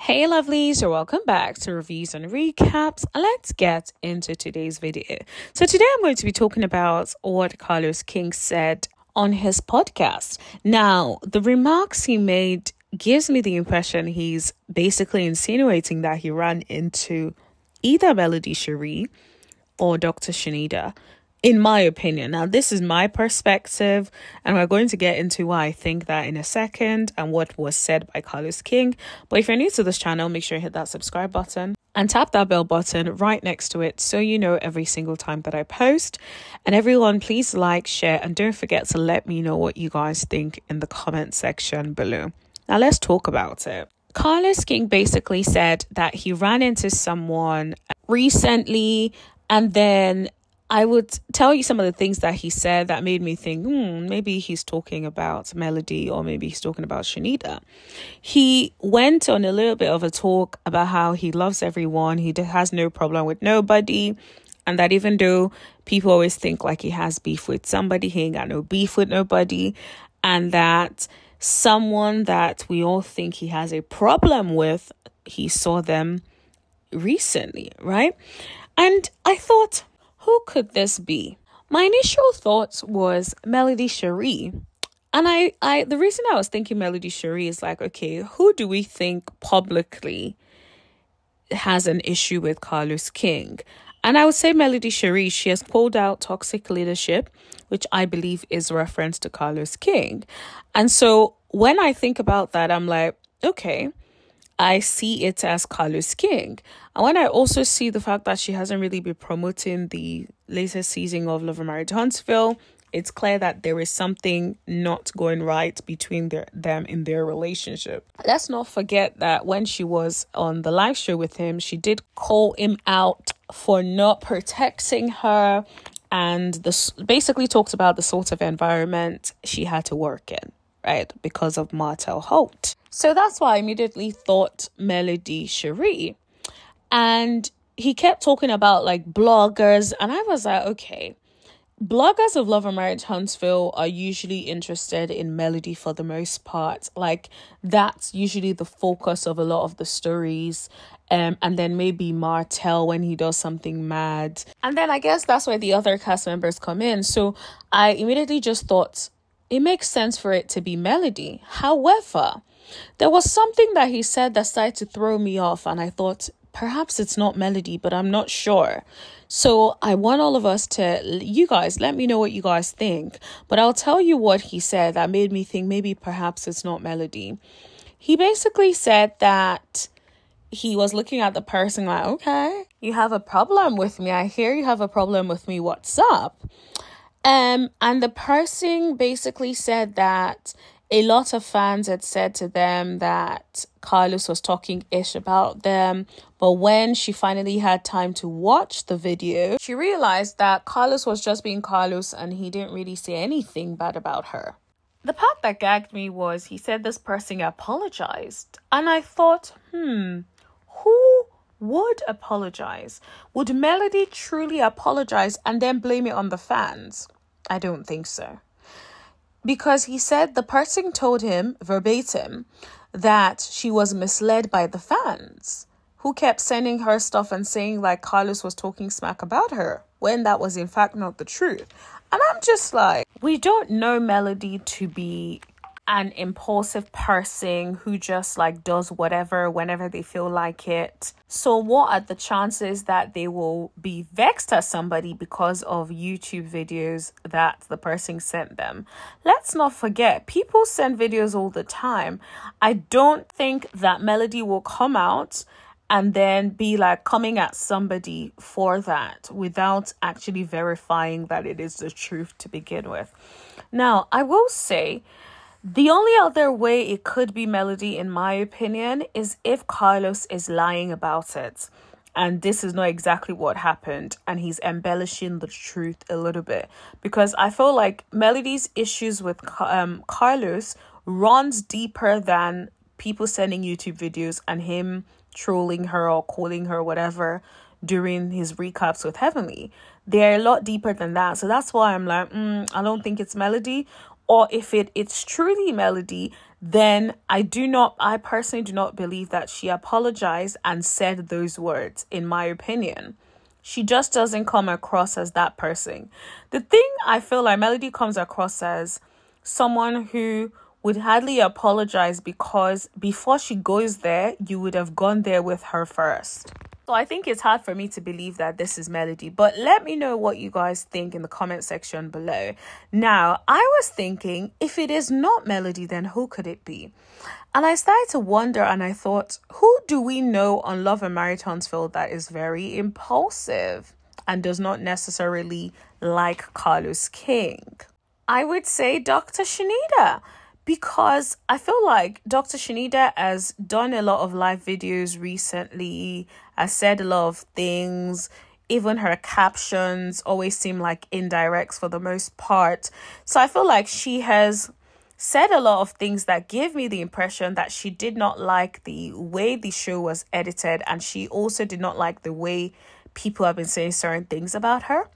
Hey lovelies, or welcome back to Reviews and Recaps. Let's get into today's video. So today I'm going to be talking about what Carlos King said on his podcast. Now, the remarks he made gives me the impression he's basically insinuating that he ran into either Melody Shari or Dr. Chanita, in my opinion. Now, this is my perspective, and we're going to get into why I think that in a second and what was said by Carlos King. But if you're new to this channel, make sure you hit that subscribe button and tap that bell button right next to it so you know every single time that I post. And everyone, please like, share, and don't forget to let me know what you guys think in the comment section below. Now, let's talk about it. Carlos King basically said that he ran into someone recently, and then I would tell you some of the things that he said that made me think, maybe he's talking about Melody or maybe he's talking about Chanita. He went on a little bit of a talk about how he loves everyone. He has no problem with nobody. And that even though people always think like he has beef with somebody, he ain't got no beef with nobody. And that someone that we all think he has a problem with, he saw them recently, right? And I thought, who could this be? My initial thoughts was Melody Shari. And the reason I was thinking Melody Shari is like, okay, who do we think publicly has an issue with Carlos King? And I would say Melody Shari. She has called out toxic leadership, which I believe is reference to Carlos King. And so when I think about that, I'm like, okay, I see it as Carlos King. And when I also see the fact that she hasn't really been promoting the latest season of Love and Marriage Huntsville, it's clear that there is something not going right between them in their relationship. Let's not forget that when she was on the live show with him, she did call him out for not protecting her, and basically talked about the sort of environment she had to work in, right, because of martell halt. So that's why I immediately thought Melody Shari. And he kept talking about like bloggers, and I was like, okay, bloggers of Love and Marriage Huntsville are usually interested in Melody for the most part. Like, that's usually the focus of a lot of the stories. And then maybe Martell when he does something mad. And then I guess that's where the other cast members come in. So I immediately just thought it makes sense for it to be Melody. However, there was something that he said that started to throw me off, and I thought perhaps it's not Melody, but I'm not sure. So I want all of us to, you guys, let me know what you guys think. But I'll tell you what he said that made me think maybe perhaps it's not Melody. He basically said that he was looking at the person like, okay, you have a problem with me. I hear you have a problem with me. What's up? And the person basically said that a lot of fans had said to them that Carlos was talking ish about them. But when she finally had time to watch the video, she realized that Carlos was just being Carlos and he didn't really say anything bad about her. The part that gagged me was he said this person apologized. And I thought, who would apologize? Would Melody truly apologize and then blame it on the fans? I don't think so. Because he said the person told him verbatim that she was misled by the fans who kept sending her stuff and saying like Carlos was talking smack about her when that was in fact not the truth. And I'm just like, we don't know Melody to be an impulsive person who just like does whatever whenever they feel like it. So what are the chances that they will be vexed at somebody because of YouTube videos that the person sent them? Let's not forget, people send videos all the time. I don't think that Melody will come out and then be like coming at somebody for that without actually verifying that it is the truth to begin with. Now, I will say, the only other way it could be Melody, in my opinion, is if Carlos is lying about it. And this is not exactly what happened. And he's embellishing the truth a little bit. Because I feel like Melody's issues with Carlos runs deeper than people sending YouTube videos and him trolling her or calling her whatever during his recaps with Heavenly. They're a lot deeper than that. So that's why I'm like, I don't think it's Melody. Or if it's truly Melody, then I personally do not believe that she apologized and said those words, in my opinion. She just doesn't come across as that person. The thing I feel like Melody comes across as someone who would hardly apologize, because before she goes there, you would have gone there with her first. So I think it's hard for me to believe that this is Melody, but let me know what you guys think in the comment section below. Now, I was thinking, if it is not Melody, then who could it be? And I started to wonder, and I thought, who do we know on Love and Marriage Huntsville that is very impulsive and does not necessarily like Carlos King? I would say Dr. Chanita, because I feel like Dr. Chanita has done a lot of live videos recently, has said a lot of things. Even her captions always seem like indirects for the most part. So I feel like she has said a lot of things that give me the impression that she did not like the way the show was edited, and she also did not like the way people have been saying certain things about her.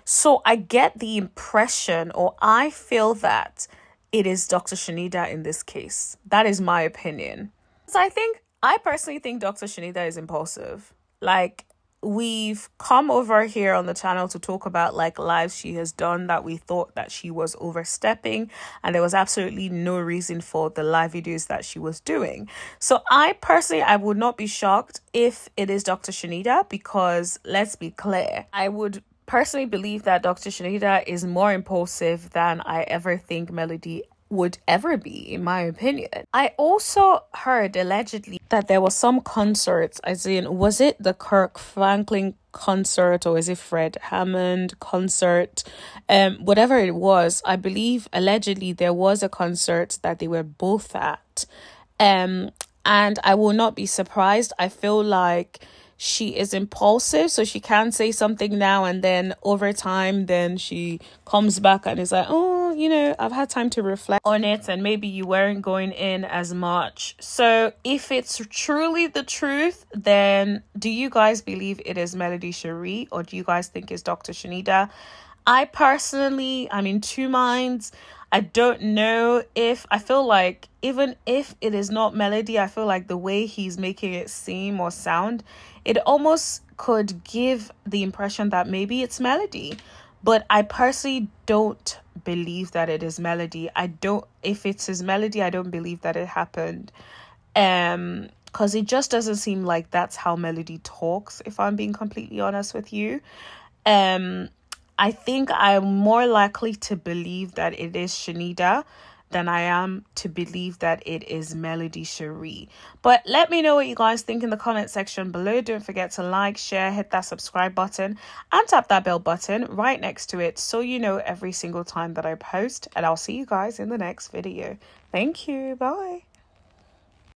So I get the impression, or I feel that it is Dr. Chanita in this case. That is my opinion. So I personally think Dr. Chanita is impulsive. Like, we've come over here on the channel to talk about like lives she has done that we thought that she was overstepping, and there was absolutely no reason for the live videos that she was doing. So I would not be shocked if it is Dr. Chanita, because let's be clear, I would personally believe that Dr. Chanita is more impulsive than I ever think Melody would ever be, in my opinion. I also heard allegedly that there was some concerts, as in, was it the Kirk Franklin concert or is it Fred Hammond concert? Whatever it was, I believe allegedly there was a concert that they were both at. And I will not be surprised. I feel like she is impulsive, so she can say something now, and then over time, then she comes back and is like, oh, you know, I've had time to reflect on it, and maybe you weren't going in as much. So if it's truly the truth, then do you guys believe it is Melody Shari, or do you guys think it's Dr. Chanita? I personally, I'm in two minds. I don't know. If I feel like even if it is not Melody, I feel like the way he's making it seem or sound, it almost could give the impression that maybe it's Melody. But I personally don't believe that it is Melody. If it's his Melody, I don't believe that it happened. Because it just doesn't seem like that's how Melody talks, if I'm being completely honest with you. I think I'm more likely to believe that it is Chanita than I am to believe that it is Melody Shari. But let me know what you guys think in the comment section below. Don't forget to like, share, hit that subscribe button, and tap that bell button right next to it so you know every single time that I post. And I'll see you guys in the next video. Thank you. Bye.